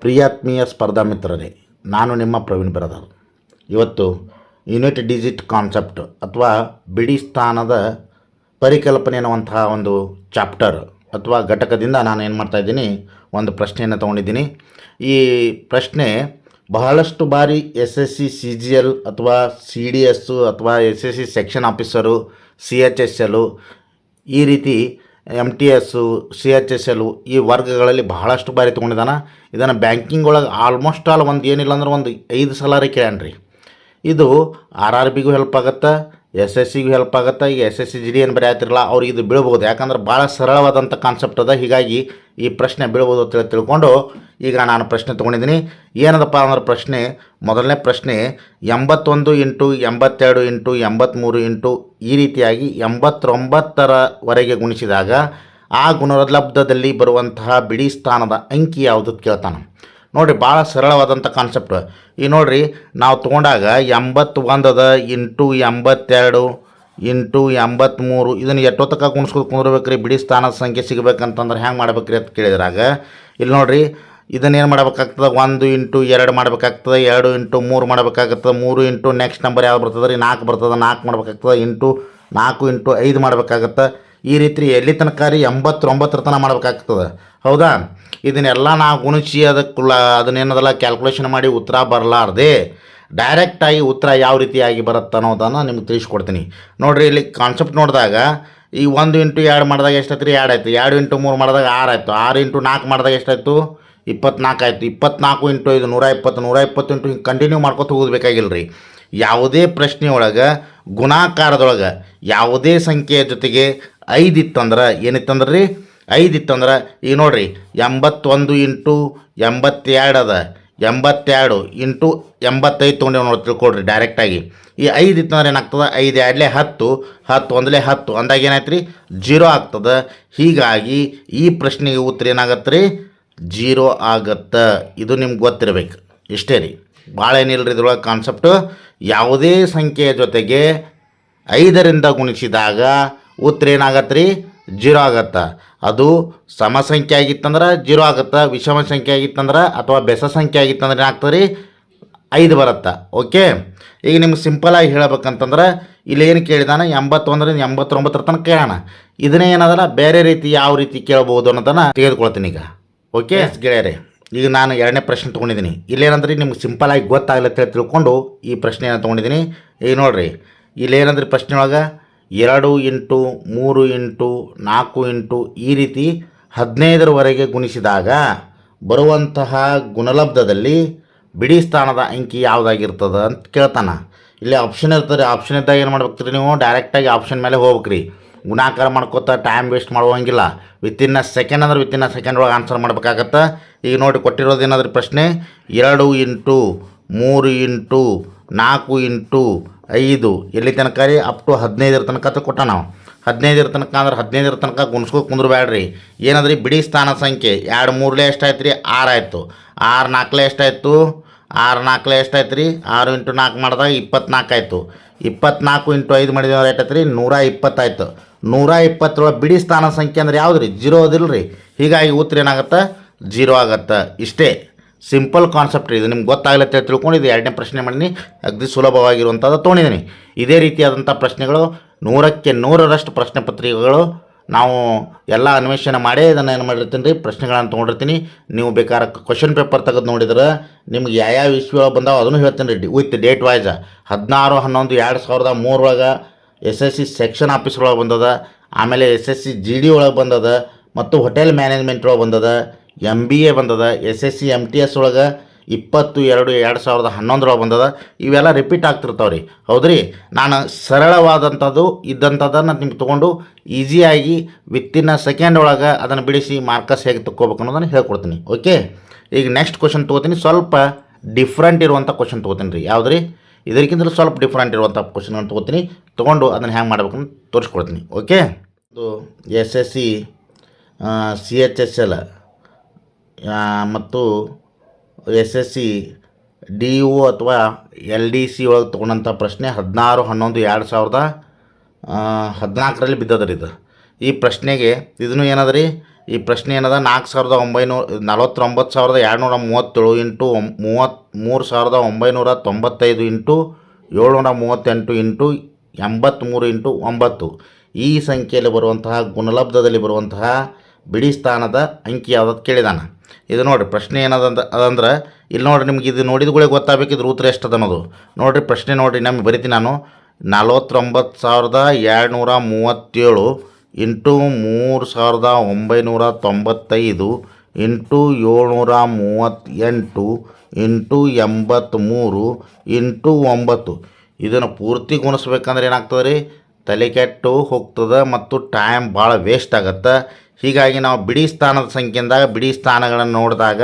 ಪ್ರಿಯಾತ್ಮೀಯ ಸ್ಪರ್ಧಾ ಮಿತ್ರರೇ, ನಾನು ನಿಮ್ಮ ಪ್ರವೀಣ್ ಬ್ರದರ್. ಇವತ್ತು ಯೂನಿಟ್ ಡಿಜಿಟ್ ಕಾನ್ಸೆಪ್ಟ್ ಅಥವಾ ಬಿಡಿ ಸ್ಥಾನದ ಪರಿಕಲ್ಪನೆ ಅನ್ನುವಂತಹ ಒಂದು ಚಾಪ್ಟರ್ ಅಥವಾ ಘಟಕದಿಂದ ನಾನು ಏನು ಮಾಡ್ತಾಯಿದ್ದೀನಿ, ಒಂದು ಪ್ರಶ್ನೆಯನ್ನು ತೊಗೊಂಡಿದ್ದೀನಿ. ಈ ಪ್ರಶ್ನೆ ಬಹಳಷ್ಟು ಬಾರಿ SSC CGL ಅಥವಾ CDS ಅಥವಾ SSC ಸೆಕ್ಷನ್ ಆಫೀಸರು, CHSL ಈ ರೀತಿ MTS, CHSL ಈ ವರ್ಗಗಳಲ್ಲಿ ಬಹಳಷ್ಟು ಬಾರಿ ತೊಗೊಂಡಿದ್ದಾನೆ. ಇದನ್ನು ಬ್ಯಾಂಕಿಂಗ್ ಒಳಗೆ ಆಲ್ಮೋಸ್ಟ್ ಆಲ್ ಒಂದು ಏನಿಲ್ಲ ಅಂದ್ರೆ ಒಂದು 5 ಸಲ ಕೇಳ್ಯಾನ್ರಿ. ಇದು RRBಗೂ ಹೆಲ್ಪ್ ಆಗುತ್ತೆ, SSCಗೂ ಹೆಲ್ಪ್ ಆಗುತ್ತೆ. ಈಗ SSC GD ಏನು ಬರೀ ಆಯ್ತಿರಲ್ಲ ಅವ್ರಿಗೆ ಇದು ಬೀಳ್ಬೋದು, ಯಾಕಂದ್ರೆ ಭಾಳ ಸರಳವಾದಂಥ ಕಾನ್ಸೆಪ್ಟ್ ಅದ. ಹೀಗಾಗಿ ಈ ಪ್ರಶ್ನೆ ಬೀಳ್ಬೋದು ಅಂತ ತಿಳ್ಕೊಂಡು ಈಗ ನಾನು ಪ್ರಶ್ನೆ ತೊಗೊಂಡಿದ್ದೀನಿ. ಏನದಪ್ಪ ಅಂದ್ರೆ ಪ್ರಶ್ನೆ, ಮೊದಲನೇ ಪ್ರಶ್ನೆ 81 ಇಂಟು 82 ಇಂಟು 83 ಇಂಟು ಈ ರೀತಿಯಾಗಿ 89ರವರೆಗೆ ಗುಣಿಸಿದಾಗ ಆ ಗುಣಲಬ್ಧದಲ್ಲಿ ಬರುವಂತಹ ಬಿಡಿ ಸ್ಥಾನದ ಅಂಕಿ ಯಾವುದು ಕೇಳ್ತಾನೆ. ನೋಡಿರಿ, ಭಾಳ ಸರಳವಾದಂಥ ಕಾನ್ಸೆಪ್ಟ್. ಈಗ ನೋಡಿರಿ, ನಾವು ತೊಗೊಂಡಾಗ 81 ಅದ ಇಂಟು 82 ಇಂಟು 83 ಇದನ್ನು ಎಷ್ಟೊತ್ತಕ್ಕೆ ಗುಣಿಸ್ಕೊಂಡು ಕುಂದಿರ್ಬೇಕ್ರಿ. ಬಿಡಿ ಸ್ಥಾನದ ಸಂಖ್ಯೆ ಸಿಗಬೇಕಂತಂದ್ರೆ ಹೆಂಗೆ ಮಾಡ್ಬೇಕ್ರಿ ಅಂತ ಕೇಳಿದ್ರಾಗ ಇಲ್ಲಿ ನೋಡಿರಿ, ಇದನ್ನೇನು ಮಾಡಬೇಕಾಗ್ತದೆ, 1 ಇಂಟು 2 ಮಾಡಬೇಕಾಗ್ತದೆ, 2 ಇಂಟು 3 ಮಾಡಬೇಕಾಗ್ತದೆ, 3 ಇಂಟು ನೆಕ್ಸ್ಟ್ ನಂಬರ್ ಯಾವ್ದು ಬರ್ತದೆ ರೀ, 4 ಬರ್ತದೆ, 4 ಮಾಡಬೇಕಾಗ್ತದೆ, ಇಂಟು 4 ಇಂಟು 5 ಮಾಡಬೇಕಾಗತ್ತೆ. ಈ ರೀತಿ ಎಲ್ಲಿ ತನಕ ರೀ 89 ತನಕ ಮಾಡಬೇಕಾಗ್ತದೆ, ಹೌದಾ? ಇದನ್ನೆಲ್ಲ ನಾವು ಗುಣಿಸಿ ಅದನ್ನೇನದಲ್ಲ ಕ್ಯಾಲ್ಕುಲೇಷನ್ ಮಾಡಿ ಉತ್ತರ ಬರಲಾರ್ದೆ ಡೈರೆಕ್ಟಾಗಿ ಉತ್ತರ ಯಾವ ರೀತಿಯಾಗಿ ಬರುತ್ತೆ ಅನ್ನೋದನ್ನು ನಿಮ್ಗೆ ತಿಳಿಸ್ಕೊಡ್ತೀನಿ. ನೋಡಿರಿ, ಇಲ್ಲಿ ಕಾನ್ಸೆಪ್ಟ್ ನೋಡಿದಾಗ ಈ 1 ಇಂಟು 2 ಮಾಡಿದಾಗ ಎಷ್ಟಾಯ್ತು ರೀ, 2 ಆಯಿತು. 2 ಇಂಟು 3 ಮಾಡಿದಾಗ 6 ಆಯಿತು. 6 ಇಂಟು 4 ಮಾಡಿದಾಗ ಎಷ್ಟಾಯಿತು, 24 ಆಯಿತು. 24 ಇಂಟು 5 120, 120 ಇಂಟು ಹಿಂಗೆ ಕಂಟಿನ್ಯೂ ಮಾಡ್ಕೊತ ಹೋಗೋದ್ಬೇಕಾಗಿಲ್ಲ ರೀ. ಯಾವುದೇ ಪ್ರಶ್ನೆ ಒಳಗೆ ಗುಣಾಕಾರದೊಳಗೆ ಯಾವುದೇ ಸಂಖ್ಯೆಯ ಜೊತೆಗೆ 5 ಇತ್ತಂದ್ರೆ ಏನಿತ್ತಂದ್ರೆ ರೀ, 5 ಇತ್ತಂದ್ರೆ ಈಗ ನೋಡಿರಿ 81 ಇಂಟು 82 ಅದ, 82 ಇಂಟು 85 ತೊಗೊಂಡೇವು ನೋಡಿ ತಿಳ್ಕೊಡ್ರಿ ಡೈರೆಕ್ಟಾಗಿ. ಈ 5 ಇತ್ತಂದ್ರೆ ಏನಾಗ್ತದೆ, 5 2 10, 10 1 10 ಅಂದಾಗ ಏನಾಯ್ತು ರೀ, 0 ಆಗ್ತದೆ. ಹೀಗಾಗಿ ಈ ಪ್ರಶ್ನೆಗೆ ಉತ್ತರ ಏನಾಗತ್ತೆ ರೀ, 0 ಆಗತ್ತೆ. ಇದು ನಿಮ್ಗೆ ಗೊತ್ತಿರಬೇಕು. ಇಷ್ಟೇ ರೀ, ಭಾಳ ಏನಿಲ್ಲ ರೀ ಇದ್ರೊಳಗೆ ಕಾನ್ಸೆಪ್ಟು. ಯಾವುದೇ ಸಂಖ್ಯೆಯ ಜೊತೆಗೆ 5ರಿಂದ ಗುಣಿಸಿದಾಗ ಉತ್ತರ ಏನಾಗತ್ತೆ ರೀ, 0 ಆಗತ್ತೆ. ಅದು ಸಮ ಸಂಖ್ಯೆ ಆಗಿತ್ತಂದ್ರೆ 0 ಆಗುತ್ತೆ, ವಿಷಮ ಸಂಖ್ಯೆ ಆಗಿತ್ತಂದ್ರೆ ಅಥವಾ ಬೆಸ ಸಂಖ್ಯೆ ಆಗಿತ್ತಂದ್ರೆ ಏನಾಗ್ತದೆ ರೀ, 5 ಬರುತ್ತೆ. ಓಕೆ, ಈಗ ನಿಮ್ಗೆ ಸಿಂಪಲಾಗಿ ಹೇಳಬೇಕಂತಂದ್ರೆ ಇಲ್ಲಿ ಏನು ಕೇಳಿದಾನೆ, 81ರಿಂದ 89 ತನಕ ಕೇಳೋಣ. ಇದನ್ನೇ ಏನದಲ್ಲ ಬೇರೆ ರೀತಿ ಯಾವ ರೀತಿ ಕೇಳ್ಬೋದು ಅನ್ನೋದನ್ನು ತೆಗೆದುಕೊಳ್ತೀನಿ ಈಗ. ಓಕೆ ಗೆಳೆಯರೆ, ಈಗ ನಾನು 2ನೇ ಪ್ರಶ್ನೆ ತೊಗೊಂಡಿದ್ದೀನಿ. ಇಲ್ಲೇನಂದ್ರೆ ನಿಮ್ಗೆ ಸಿಂಪಲಾಗಿ ಗೊತ್ತಾಗಲತ್ತೆ ತಿಳ್ಕೊಂಡು ಈ ಪ್ರಶ್ನೆಯನ್ನು ತೊಗೊಂಡಿದ್ದೀನಿ. ಈಗ ನೋಡಿರಿ, ಇಲ್ಲೇನಂದ್ರೆ ಪ್ರಶ್ನೆ ಒಳಗೆ 2 ಇಂಟು 3 ಇಂಟು 4 ಇಂಟು ಈ ರೀತಿ 15ರವರೆಗೆ ಗುಣಿಸಿದಾಗ ಬರುವಂತಹ ಗುಣಲಬ್ಧದಲ್ಲಿ ಬಿಡಿ ಸ್ಥಾನದ ಅಂಕಿ ಯಾವುದಾಗಿರ್ತದೆ ಅಂತ ಕೇಳ್ತಾನೆ. ಇಲ್ಲಿ ಆಪ್ಷನ್ ಇರ್ತದೆ. ಆಪ್ಷನ್ ಇದ್ದಾಗ ಏನು ಮಾಡ್ಬೇಕ್ರಿ, ನೀವು ಡೈರೆಕ್ಟಾಗಿ ಆಪ್ಷನ್ ಮೇಲೆ ಹೋಗ್ಬೇಕ್ರಿ. ಗುಣಾಕಾರ ಮಾಡ್ಕೋತಾ ಟೈಮ್ ವೇಸ್ಟ್ ಮಾಡುವಂಗಿಲ್ಲ. ವಿತಿನ್ ಅ ಸೆಕೆಂಡ್ ಅಂದ್ರೆ ವಿತಿನ್ ಅ ಸೆಕೆಂಡ್ ಒಳಗೆ ಆನ್ಸರ್ ಮಾಡ್ಬೇಕಾಗತ್ತೆ. ಈಗ ನೋಡಿ ಕೊಟ್ಟಿರೋದು ಏನಾದ್ರೂ ಪ್ರಶ್ನೆ 2 ಇಂಟು 3 ಇಂಟು 4 ಇಂಟು 5 ಎಲ್ಲಿ ತನಕ ರೀ, ಅಪ್ ಟು 15 ತನಕ ಕೊಟ್ಟ. ನಾವು 15 ತನಕ ಅಂದ್ರೆ 15 ತನಕ ಗುಣಿಸ್ಕೊಂಡು ಕುಂದ್ರಬೇಡ್ರಿ. ಏನಾದ್ರಿ ಬಿಡಿ ಸ್ಥಾನ ಸಂಖ್ಯೆ 2 3ಲೇ ಎಷ್ಟಾಯ್ತು ರೀ, 6 ಆಯಿತು. 6 4ಲೇ ಎಷ್ಟಾಯಿತು, 6 4ಲೇ ಎಷ್ಟಾಯ್ತು ರೀ, 6 ಇಂಟು 4 ಮಾಡಿದಾಗ 24 ಆಯಿತು. 24 ಇಂಟು 5 ಮಾಡಿದ್ರೆ ಎಷ್ಟಾಯ್ತು ರೀ, 120 ಆಯಿತು. 120 ಬಿಡಿ ಸ್ಥಾನ ಸಂಖ್ಯೆ ಅಂದ್ರೆ ಯಾವ್ದು ರೀ, 0 ಅದಿಲ್ಲ ರೀ. ಹೀಗಾಗಿ ಉತ್ತರ ಏನಾಗುತ್ತೆ, 0 ಆಗತ್ತೆ. ಇಷ್ಟೇ ಸಿಂಪಲ್ ಕಾನ್ಸೆಪ್ಟ್ ರೀ. ಇದು ನಿಮ್ಗೆ ಗೊತ್ತಾಗಲತ್ತೆ ತಿಳ್ಕೊಂಡು ಇದು 2ನೇ ಪ್ರಶ್ನೆ ಮಾಡೀನಿ. ಅಗದಿ ಸುಲಭವಾಗಿರುವಂಥದ್ದು ತೊಗೊಂಡಿದ್ದೀನಿ. ಇದೇ ರೀತಿಯಾದಂಥ ಪ್ರಶ್ನೆಗಳು 100ಕ್ಕೆ 100ರಷ್ಟು ಪ್ರಶ್ನೆ ಪತ್ರಿಕೆಗಳು ನಾವು ಎಲ್ಲ ಅನ್ವೇಷಣೆ ಮಾಡೇ ಇದನ್ನು ಏನು ಮಾಡಿರ್ತೀನಿ ರೀ, ಪ್ರಶ್ನೆಗಳನ್ನು ತೊಗೊಂಡಿರ್ತೀನಿ. ನೀವು ಬೇಕಾದ್ರೆ ಕ್ವಶನ್ ಪೇಪರ್ ತೆಗೆದು ನೋಡಿದ್ರೆ ನಿಮ್ಗೆ ಯಾವ ಇಶ್ಯೂ ಬಂದಾವ ಅದನ್ನು ಹೇಳ್ತೀನಿ ರೀ, ವಿತ್ ಡೇಟ್ ವೈಸ್. 16/11/2003 ಒಳಗೆ SSC ಸೆಕ್ಷನ್ ಆಫೀಸ್ ಒಳಗೆ ಬಂದದ, ಆಮೇಲೆ SSC GD ಒಳಗೆ ಬಂದದ, ಮತ್ತು ಹೋಟೆಲ್ ಮ್ಯಾನೇಜ್ಮೆಂಟ್ ಒಳಗೆ ಬಂದದ, MBA ಬಂದದ, SSC MTS ಒಳಗೆ 20/2/2011 ಒಳಗೆ ಬಂದದ. ಇವೆಲ್ಲ ರಿಪೀಟ್ ಆಗ್ತಿರ್ತಾವೆ ರೀ, ಹೌದ್ರಿ. ನಾನು ಸರಳವಾದಂಥದ್ದು ಇದ್ದಂಥದ್ದನ್ನು ನಿಮ್ಗೆ ತೊಗೊಂಡು ಈಸಿಯಾಗಿ ವಿತಿನ್ ಅ ಸೆಕೆಂಡ್ ಒಳಗೆ ಅದನ್ನು ಬಿಡಿಸಿ ಮಾರ್ಕಸ್ ಹೇಗೆ ತಗೋಬೇಕು ಅನ್ನೋದನ್ನು ಹೇಳ್ಕೊಡ್ತೀನಿ. ಓಕೆ, ಈಗ ನೆಕ್ಸ್ಟ್ ಕ್ವಶನ್ ತೊಗೋತೀನಿ. ಸ್ವಲ್ಪ ಡಿಫ್ರೆಂಟ್ ಇರುವಂಥ ಕ್ವಶನ್ ತೊಗೋತೀನಿ ರೀ. ಯಾವ್ದು ರೀ, ಇದಕ್ಕಿಂತಲೂ ಸ್ವಲ್ಪ ಡಿಫ್ರೆಂಟ್ ಇರುವಂಥ ಕ್ವಶನ್ ತೊಗೋತೀನಿ. ತೊಗೊಂಡು ಅದನ್ನು ಹೆಂಗೆ ಮಾಡ್ಬೇಕಂತ ತೋರಿಸ್ಕೊಡ್ತೀನಿ. ಓಕೆ, ಇದು SSC CHSL ಮತ್ತು SSC DO ಅಥವಾ LDC ಒಳಗೆ ತೊಗೊಂಡಂಥ ಪ್ರಶ್ನೆ 16/11/2014 ಬಿದ್ದದ ರೀ ಇದು. ಈ ಪ್ರಶ್ನೆಗೆ ಇದನ್ನು ಏನದ ರೀ, ಈ ಪ್ರಶ್ನೆ ಏನದ 4,949,237 ಇಂಟು 33,995 ಇಂಟು 738 ಇಂಟು 83 ಇಂಟು 9 ಈ ಸಂಖ್ಯೆಯಲ್ಲಿ ಬರುವಂತಹ ಗುಣಲಬ್ಧದಲ್ಲಿ ಬರುವಂತಹ ಬಿಡಿ ಸ್ಥಾನದ ಅಂಕಿ ಯಾವ್ದು ಕೇಳಿದಾನ. ಇದು ನೋಡಿರಿ ಪ್ರಶ್ನೆ ಅದಂದ್ರೆ ಇಲ್ಲಿ ನೋಡಿರಿ ನಿಮ್ಗೆ ಇದು ನೋಡಿದ್ಗಳೇ ಗೊತ್ತಾಗಬೇಕಿದ್ರೆ ಉತ್ತರ ಎಷ್ಟದ ಅನ್ನೋದು ನೋಡಿರಿ. ಪ್ರಶ್ನೆ ನೋಡಿರಿ ನಮಗೆ ಬರಿತೀನಿ ನಾನು 49,237 ಇಂಟು 3,995 ಇಂಟು 738 ಇಂಟು 83 ಇಂಟು 9 ಇದನ್ನು ಪೂರ್ತಿ ಗುಣಿಸ್ಬೇಕಂದ್ರೆ ಏನಾಗ್ತದೆ ರೀ, ತಲೆ ಕೆಟ್ಟು ಹೋಗ್ತದೆ ಮತ್ತು ಟೈಮ್ ಭಾಳ ವೇಸ್ಟ್ ಆಗುತ್ತೆ. ಹೀಗಾಗಿ ನಾವು ಬಿಡಿ ಸ್ಥಾನದ ಸಂಖ್ಯೆಯಿಂದಾಗ ಬಿಡಿ ಸ್ಥಾನಗಳನ್ನು ನೋಡಿದಾಗ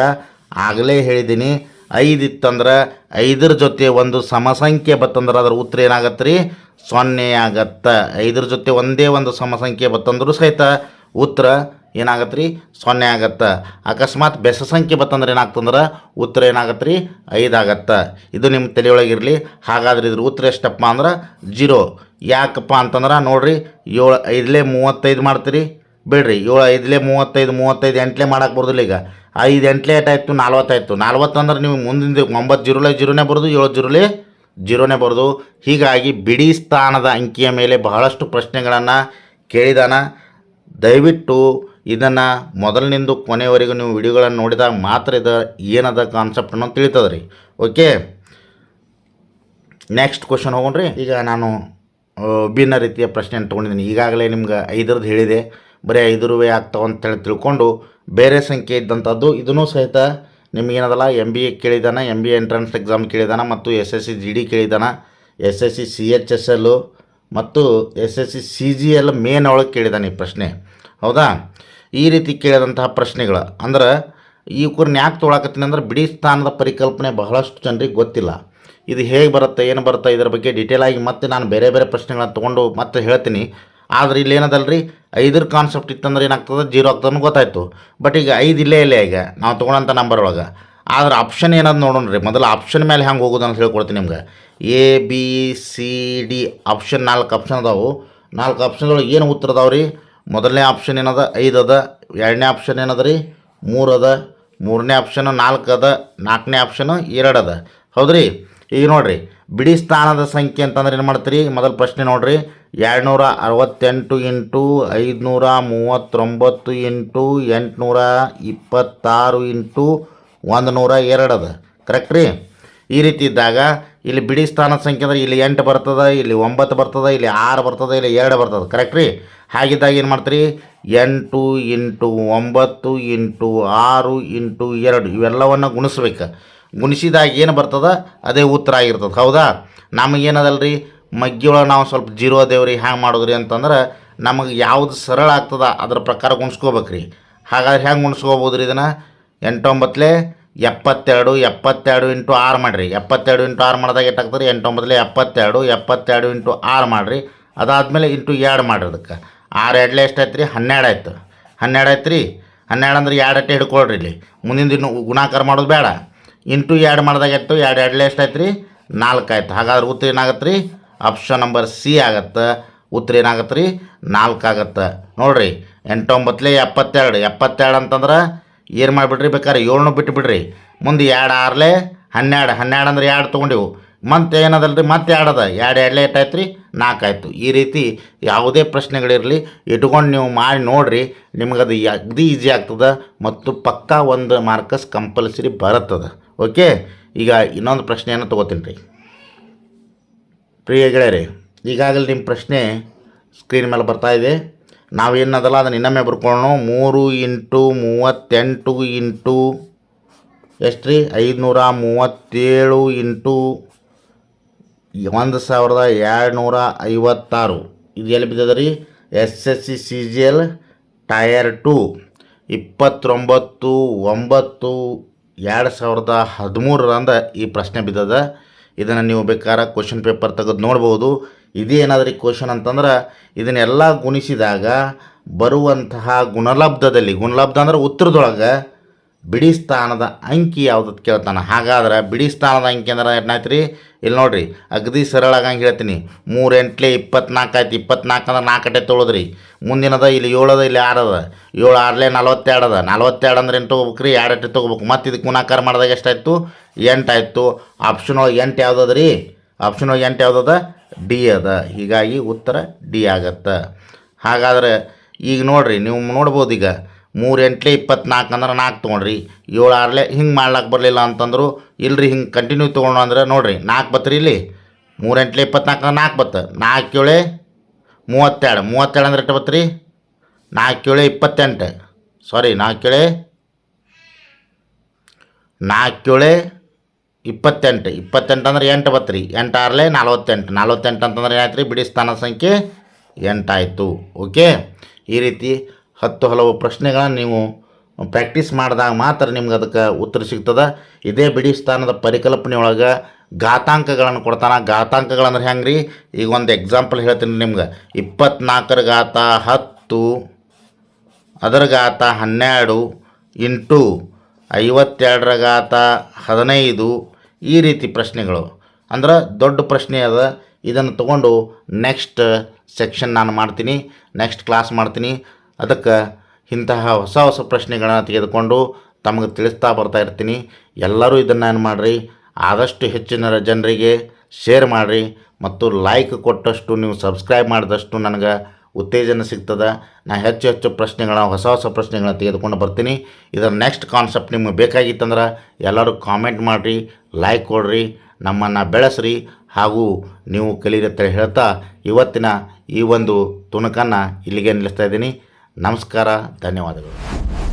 ಆಗಲೇ ಹೇಳಿದ್ದೀನಿ 5 ಇತ್ತಂದ್ರೆ 5ರ ಜೊತೆ ಒಂದು ಸಮಸಂಖ್ಯೆ ಬತ್ತಂದ್ರೆ ಅದರ ಉತ್ತರ ಏನಾಗತ್ತೆ ರೀ, 0 ಆಗತ್ತೆ. 5ರ ಜೊತೆ ಒಂದೇ ಒಂದು ಸಮಸಂಖ್ಯೆ ಬತ್ತಂದ್ರೂ ಸಹಿತ ಉತ್ತರ ಏನಾಗತ್ತೆ ರೀ, 0 ಆಗತ್ತೆ. ಅಕಸ್ಮಾತ್ ಬೆಸ ಸಂಖ್ಯೆ ಬತ್ತಂದ್ರೆ ಏನಾಗ್ತಂದ್ರೆ ಉತ್ತರ ಏನಾಗತ್ತೆ ರೀ, 5 ಆಗತ್ತೆ. ಇದು ನಿಮ್ಮ ತಲೆಯೊಳಗಿರಲಿ. ಹಾಗಾದ್ರೆ ಇದ್ರ ಉತ್ತರ ಎಷ್ಟಪ್ಪ ಅಂದ್ರೆ 0. ಯಾಕಪ್ಪ ಅಂತಂದ್ರೆ ನೋಡಿರಿ 7 5ಲೆ 35 ಮಾಡ್ತೀರಿ ಬಿಡ್ರಿ, 7 5ಲೆ 35 35 8ಲೆ ಮಾಡಕ್ಕೆ ಬರೋದಿಲ್ಲ. ಈಗ 5 8ಲೆ ಏಟಾಯಿತು 40 ಆಯಿತು. 40 ಅಂದ್ರೆ ನೀವು ಮುಂದಿನ 9 0ಲೆ 0ನೇ ಬರೋದು, 7 0ಲೆ 0ನೇ ಬರೋದು. ಹೀಗಾಗಿ ಬಿಡಿ ಸ್ಥಾನದ ಅಂಕಿಯ ಮೇಲೆ ಬಹಳಷ್ಟು ಪ್ರಶ್ನೆಗಳನ್ನು ಕೇಳಿದಾನ. ದಯವಿಟ್ಟು ಇದನ್ನು ಮೊದಲಿನಿಂದ ಕೊನೆಯವರೆಗೂ ನೀವು ವಿಡಿಯೋಗಳನ್ನು ನೋಡಿದಾಗ ಮಾತ್ರ ಇದು ಏನದ ಕಾನ್ಸೆಪ್ಟನ್ನು ತಿಳಿತದೆ ರೀ. ಓಕೆ, ನೆಕ್ಸ್ಟ್ ಕ್ವಶನ್ ಹೋಗೋಣ್ರಿ. ಈಗ ನಾನು ಭಿನ್ನ ರೀತಿಯ ಪ್ರಶ್ನೆಯನ್ನು ತೊಗೊಂಡಿದ್ದೀನಿ. ಈಗಾಗಲೇ ನಿಮ್ಗೆ 5ರದ್ದು ಹೇಳಿದೆ, ಬರೀ 5 ಆಗ್ತಾವೆ ಅಂತೇಳಿ ತಿಳ್ಕೊಂಡು ಬೇರೆ ಸಂಖ್ಯೆ ಇದ್ದಂಥದ್ದು ಇದನ್ನೂ ಸಹಿತ ನಿಮಗೇನದಲ್ಲ MBA ಕೇಳಿದಾನ, MBA ಎಂಟ್ರೆನ್ಸ್ ಎಕ್ಸಾಮ್ ಕೇಳಿದಾನ ಮತ್ತು SSC GD ಕೇಳಿದಾನ, SSC CHSL ಮತ್ತು SSC CGL ಮೇನ್ ಒಳಗೆ ಕೇಳಿದಾನೆ ಈ ಪ್ರಶ್ನೆ. ಹೌದಾ, ಈ ರೀತಿ ಕೇಳಿದಂತಹ ಪ್ರಶ್ನೆಗಳು ಅಂದ್ರೆ ಇವ್ರನ್ನ ಯಾಕೆ ತೊಗೊಳಕತ್ತೀನಿ ಅಂದ್ರೆ ಬಿಡಿ ಸ್ಥಾನದ ಪರಿಕಲ್ಪನೆ ಬಹಳಷ್ಟು ಜನರಿಗೆ ಗೊತ್ತಿಲ್ಲ. ಇದು ಹೇಗೆ ಬರುತ್ತೆ ಏನು ಬರುತ್ತೆ ಇದರ ಬಗ್ಗೆ ಡೀಟೇಲಾಗಿ ಮತ್ತೆ ನಾನು ಬೇರೆ ಬೇರೆ ಪ್ರಶ್ನೆಗಳನ್ನ ತೊಗೊಂಡು ಮತ್ತೆ ಹೇಳ್ತೀನಿ. ಆದರೆ ಇಲ್ಲಿ ಏನದಲ್ರಿ 5ರ ಕಾನ್ಸೆಪ್ಟ್ ಇತ್ತಂದ್ರೆ ಏನಾಗ್ತದೆ 0 ಆಗ್ತದೆ ಗೊತ್ತಾಯಿತು. ಬಟ್ ಈಗ 5 ಇಲ್ಲೇ ಈಗ ನಾವು ತೊಗೊಳಂಥ ನಂಬರ್ ಒಳಗೆ. ಆದ್ರೆ ಆಪ್ಷನ್ ಏನದು ನೋಡೋಣ ರೀ. ಮೊದಲು ಆಪ್ಷನ್ ಮೇಲೆ ಹೆಂಗೆ ಹೋಗೋದು ಅಂತ ಹೇಳ್ಕೊಡ್ತೀನಿ ನಿಮ್ಗೆ. ABCD ಆಪ್ಷನ್ 4 ಆಪ್ಷನ್ ಅದಾವೆ. 4 ಆಪ್ಷನ್ದೊಳಗೆ ಏನು ಉತ್ತರ ಅದಾವೆ ರೀ. ಮೊದಲನೇ ಆಪ್ಷನ್ ಏನದ 5 ಅದ, 2ನೇ ಆಪ್ಷನ್ ಏನದ ರೀ 3 ಅದ, 3ನೇ ಆಪ್ಷನ್ 4 ಅದ, 4ನೇ ಆಪ್ಷನ್ 2 ಅದ. ಹೌದ್ರಿ. ಈಗ ನೋಡಿರಿ ಬಿಡಿ ಸ್ಥಾನದ ಸಂಖ್ಯೆ ಅಂತಂದ್ರೆ ಏನು ಮಾಡ್ತೀರಿ, ಮೊದಲು ಪ್ರಶ್ನೆ ನೋಡಿರಿ 268 ಇಂಟು 539 ಇಂಟು 826 ಇಂಟು 102 ಅದ. ಕರೆಕ್ಟ್ ರೀ. ಈ ರೀತಿ ಇದ್ದಾಗ ಇಲ್ಲಿ ಬಿಡಿ ಸ್ಥಾನದ ಸಂಖ್ಯೆ ಅಂದ್ರೆ ಇಲ್ಲಿ 8 ಬರ್ತದೆ, ಇಲ್ಲಿ 9 ಬರ್ತದೆ, ಇಲ್ಲಿ 6 ಬರ್ತದೆ, ಇಲ್ಲಿ 2 ಬರ್ತದೆ. ಕರೆಕ್ಟ್ ರೀ. ಹಾಗಿದ್ದಾಗ ಏನು ಮಾಡ್ತೀರಿ 8 ಇಂಟು 9 ಇಂಟು 6 ಇಂಟು 2 ಇವೆಲ್ಲವನ್ನು ಗುಣಿಸ್ಬೇಕು. ಗುಣಿಸಿದಾಗ ಏನು ಬರ್ತದೆ ಅದೇ ಉತ್ತರ ಆಗಿರ್ತದೆ. ಹೌದಾ, ನಮಗೇನದಲ್ರಿ ಮಗ್ಗಿಯೊಳಗೆ ನಾವು ಸ್ವಲ್ಪ 0 ಅದೇವ್ರಿ ಹ್ಯಾಂಗೆ ಮಾಡೋದ್ರಿ ಅಂತಂದ್ರೆ ನಮಗೆ ಯಾವುದು ಸರಳ ಆಗ್ತದೆ ಅದ್ರ ಪ್ರಕಾರ ಗುಣಿಸ್ಕೋಬೇಕು ರೀ. ಹಾಗಾದ್ರೆ ಹೆಂಗೆ ಗುಣಿಸ್ಕೋಬೋದು ರೀ ಇದನ್ನು 8 9ಲೆ 72 72 ಇಂಟು 6 ಮಾಡಿರಿ. 72 ಇಂಟು 6 ಮಾಡಿದಾಗ ಎಷ್ಟಾಗ್ತದೆ 8 9ಲೆ 72 72 ಇಂಟು 6 ಮಾಡಿರಿ. ಅದಾದಮೇಲೆ ಇಂಟು 2 ಮಾಡಿರಿ. ಅದಕ್ಕೆ 6 2ಲೆ ಎಷ್ಟಾಯ್ತು ರೀ 12 ಆಯ್ತು. 12 ಆಯ್ತು ರೀ. 12 ಅಂದ್ರೆ 2 ಅಟ್ಟೆ ಹಿಡ್ಕೊಳ್ರಿ. ಇಲ್ಲಿ ಮುಂದಿನ ದಿನ ಗುಣಾಕಾರ ಮಾಡೋದು ಬೇಡ. ಇಂಟು 2 ಮಾಡಿದಾಗ ಎಷ್ಟು 2 2ಲೆ ಎಷ್ಟಾಯ್ತು ರೀ 4 ಆಯ್ತು. ಹಾಗಾದ್ರೆ ಉತ್ತರ ಏನಾಗತ್ತೆ ರೀ, ಆಪ್ಷನ್ ನಂಬರ್ C ಆಗತ್ತೆ. ಉತ್ತರ ಏನಾಗತ್ತೆ ರೀ 4 ಆಗತ್ತೆ. ನೋಡಿರಿ 8 9ಲೆ 72 72 ಅಂತಂದ್ರೆ ಏನು ಮಾಡಿಬಿಡ್ರಿ ಬೇಕಾದ್ರೆ 7 ಬಿಟ್ಟು ಬಿಡ್ರಿ. ಮುಂದೆ 2 6ಲೆ 12 12 ಅಂದ್ರೆ 2 ತೊಗೊಂಡಿವು. ಮತ್ತೆ ಏನದಲ್ರಿ ಮತ್ತೆ 2 ಅದ 2 2ಲೆ ಎಷ್ಟಾಯ್ತು ರೀ 4 ಆಯಿತು. ಈ ರೀತಿ ಯಾವುದೇ ಪ್ರಶ್ನೆಗಳಿರಲಿ ಇಟ್ಕೊಂಡು ನೀವು ಮಾಡಿ ನೋಡಿರಿ, ನಿಮಗದು ಅಗದಿ ಈಸಿ ಆಗ್ತದೆ ಮತ್ತು ಪಕ್ಕಾ 1 ಮಾರ್ಕಸ್ ಕಂಪಲ್ಸರಿ ಬರುತ್ತದೆ. ಓಕೆ, ಈಗ ಇನ್ನೊಂದು ಪ್ರಶ್ನೆಯನ್ನು ತೊಗೋತೀನಿ ರೀ. ಪ್ರಿಯ ಗೆಳೆಯರೇ, ಈಗಾಗಲೇ ನಿಮ್ಮ ಪ್ರಶ್ನೆ ಸ್ಕ್ರೀನ್ ಮೇಲೆ ಬರ್ತಾಯಿದೆ. ನಾವೇನದಲ್ಲ ಅದನ್ನು ಇನ್ನೊಮ್ಮೆ ಬರ್ಕೊಳ್ಳೋಣ. 3 ಇಂಟು 38 ಇಂಟು ಎಷ್ಟು ರೀ 537 ಇಂಟು 1256 ಇದು ಎಲ್ಲಿ ಬಿದ್ದದ ರೀ SSC CGL ಟೈರ್ 2 29/9/2013 ಈ ಪ್ರಶ್ನೆ ಬಿದ್ದದ. ಇದನ್ನು ನೀವು ಬೇಕಾದ್ರೆ ಕ್ವಶನ್ ಪೇಪರ್ ತೆಗೆದು ನೋಡ್ಬೋದು. ಇದೇನಾದ್ರಿ ಕ್ವಶನ್ ಅಂತಂದ್ರೆ ಇದನ್ನೆಲ್ಲ ಗುಣಿಸಿದಾಗ ಬರುವಂತಹ ಗುಣಲಬ್ಧದಲ್ಲಿ, ಗುಣಲಬ್ಧ ಅಂದ್ರೆ ಉತ್ತರದೊಳಗೆ ಬಿಡಿ ಸ್ಥಾನದ ಅಂಕಿ ಯಾವುದಕ್ಕೆ ಕೇಳ್ತಾನೆ. ಹಾಗಾದ್ರೆ ಬಿಡಿ ಸ್ಥಾನದ ಅಂಕಿ ಅಂದ್ರೆ ಏನಾಯ್ತು ರೀ, ಇಲ್ಲಿ ನೋಡಿರಿ ಅಗದಿ ಸರಳ ಆಗಂಗೆ ಹೇಳ್ತೀನಿ. 3 ಎಂಟ್ಲೆ 24 ಆಯ್ತು. 24 ಅಂದ್ರೆ 4 ಅಟ್ಟೆ ತೊಗೊಳದ್ರಿ. ಮುಂದಿನದ ಇಲ್ಲಿ 7 ಅದ, ಇಲ್ಲಿ 6 ಅದ. 7 6 42 ಅದ. 42 ಅಂದ್ರೆ 8 ತೊಗೋಬೇಕು ರೀ, 2 ಅಟ್ಟೆ ತೊಗೋಬೇಕು. ಮತ್ತು ಇದಕ್ಕೆ ಗುಣಾಕಾರ ಮಾಡಿದಾಗ ಎಷ್ಟಾಯ್ತು? 8 ಆಯಿತು. ಆಪ್ಷನ್ ಒಳಗೆ 8 ಯಾವುದದ ರೀ? ಆಪ್ಷನ್ ಒಳಗೆ 8 ಯಾವುದದ? ಡಿ ಅದ. ಹೀಗಾಗಿ ಉತ್ತರ ಡಿ ಆಗತ್ತೆ. ಹಾಗಾದ್ರೆ ಈಗ ನೋಡಿರಿ, ನೀವು ನೋಡ್ಬೋದು ಈಗ 3 ಎಂಟ್ಲೆ 24 ಅಂದ್ರೆ 4 ತೊಗೊಂಡ್ರಿ. 7 6 ಹಿಂಗೆ ಮಾಡ್ಲಾಕೆ ಬರಲಿಲ್ಲ ಅಂತಂದ್ರು ಇಲ್ರಿ, ಹಿಂಗೆ ಕಂಟಿನ್ಯೂ ತೊಗೊಂಡು ಅಂದ್ರೆ ನೋಡಿರಿ 4 ಬತ್ರಿ ಇಲ್ಲಿ. 3 ಎಂಟ್ಲೆ 24 ಅಂದ್ರೆ 4 ಬತ್ತು. 4 7 32. 32 ಅಂದ್ರೆ ಎಷ್ಟು ಬತ್ರಿ? 4 7 28. ಸಾರಿ 4 7 28. 28 ಅಂದ್ರೆ 8 ಬತ್ರಿ. 8 6 48. 48 ಅಂತಂದ್ರೆ ಏನಾಯ್ತು ರೀ? ಬಿಡಿ ಸ್ಥಾನ ಸಂಖ್ಯೆ 8 ಆಯಿತು. ಓಕೆ, ಈ ರೀತಿ 10 ಹಲವು ಪ್ರಶ್ನೆಗಳನ್ನು ನೀವು ಪ್ರಾಕ್ಟೀಸ್ ಮಾಡಿದಾಗ ಮಾತ್ರ ನಿಮ್ಗೆ ಅದಕ್ಕೆ ಉತ್ತರ ಸಿಗ್ತದೆ. ಇದೇ ಬಿಡಿ ಸ್ಥಾನದ ಪರಿಕಲ್ಪನೆ ಒಳಗೆ ಘಾತಾಂಕಗಳನ್ನು ಕೊಡ್ತಾನೆ. ಘಾತಾಂಕಗಳಂದ್ರೆ ಹೆಂಗೆ ರೀ? ಈಗ ಒಂದು ಎಕ್ಸಾಂಪಲ್ ಹೇಳ್ತೀನಿ ನಿಮ್ಗೆ. 24 ಘಾತ 10 ಅದರ ಘಾತ 12 ಇಂಟು 52 ಘಾತ 15. ಈ ರೀತಿ ಪ್ರಶ್ನೆಗಳು ಅಂದ್ರೆ ದೊಡ್ಡ ಪ್ರಶ್ನೆ ಅದ. ಇದನ್ನು ತಗೊಂಡು ನೆಕ್ಸ್ಟ್ ಸೆಕ್ಷನ್ ನಾನು ಮಾಡ್ತೀನಿ, ನೆಕ್ಸ್ಟ್ ಕ್ಲಾಸ್ ಮಾಡ್ತೀನಿ. ಅದಕ್ಕೆ ಇಂತಹ ಹೊಸ ಹೊಸ ಪ್ರಶ್ನೆಗಳನ್ನು ತೆಗೆದುಕೊಂಡು ತಮಗೆ ತಿಳಿಸ್ತಾ ಬರ್ತಾ ಇರ್ತೀನಿ. ಎಲ್ಲರೂ ಇದನ್ನು ಏನು ಮಾಡಿರಿ, ಆದಷ್ಟು ಹೆಚ್ಚಿನ ಜನರಿಗೆ ಶೇರ್ ಮಾಡಿರಿ. ಮತ್ತು ಲೈಕ್ ಕೊಟ್ಟಷ್ಟು, ನೀವು ಸಬ್ಸ್ಕ್ರೈಬ್ ಮಾಡಿದಷ್ಟು ನನಗೆ ಉತ್ತೇಜನ ಸಿಗ್ತದೆ. ನಾನು ಹೆಚ್ಚು ಹೆಚ್ಚು ಹೊಸ ಹೊಸ ಪ್ರಶ್ನೆಗಳನ್ನ ತೆಗೆದುಕೊಂಡು ಬರ್ತೀನಿ. ಇದರ ನೆಕ್ಸ್ಟ್ ಕಾನ್ಸೆಪ್ಟ್ ನಿಮಗೆ ಬೇಕಾಗಿತ್ತಂದ್ರೆ ಎಲ್ಲರೂ ಕಾಮೆಂಟ್ ಮಾಡಿರಿ, ಲೈಕ್ ಕೊಡಿರಿ, ನಮ್ಮನ್ನು ಬೆಳೆಸ್ರಿ, ಹಾಗೂ ನೀವು ಕಲೀರಿ ಹೇಳ್ತಾ ಇವತ್ತಿನ ಈ ಒಂದು ತುಣುಕನ್ನು ಇಲ್ಲಿಗೆ ನಿಲ್ಲಿಸ್ತಾ ಇದ್ದೀನಿ. ನಮಸ್ಕಾರ, ಧನ್ಯವಾದಗಳು.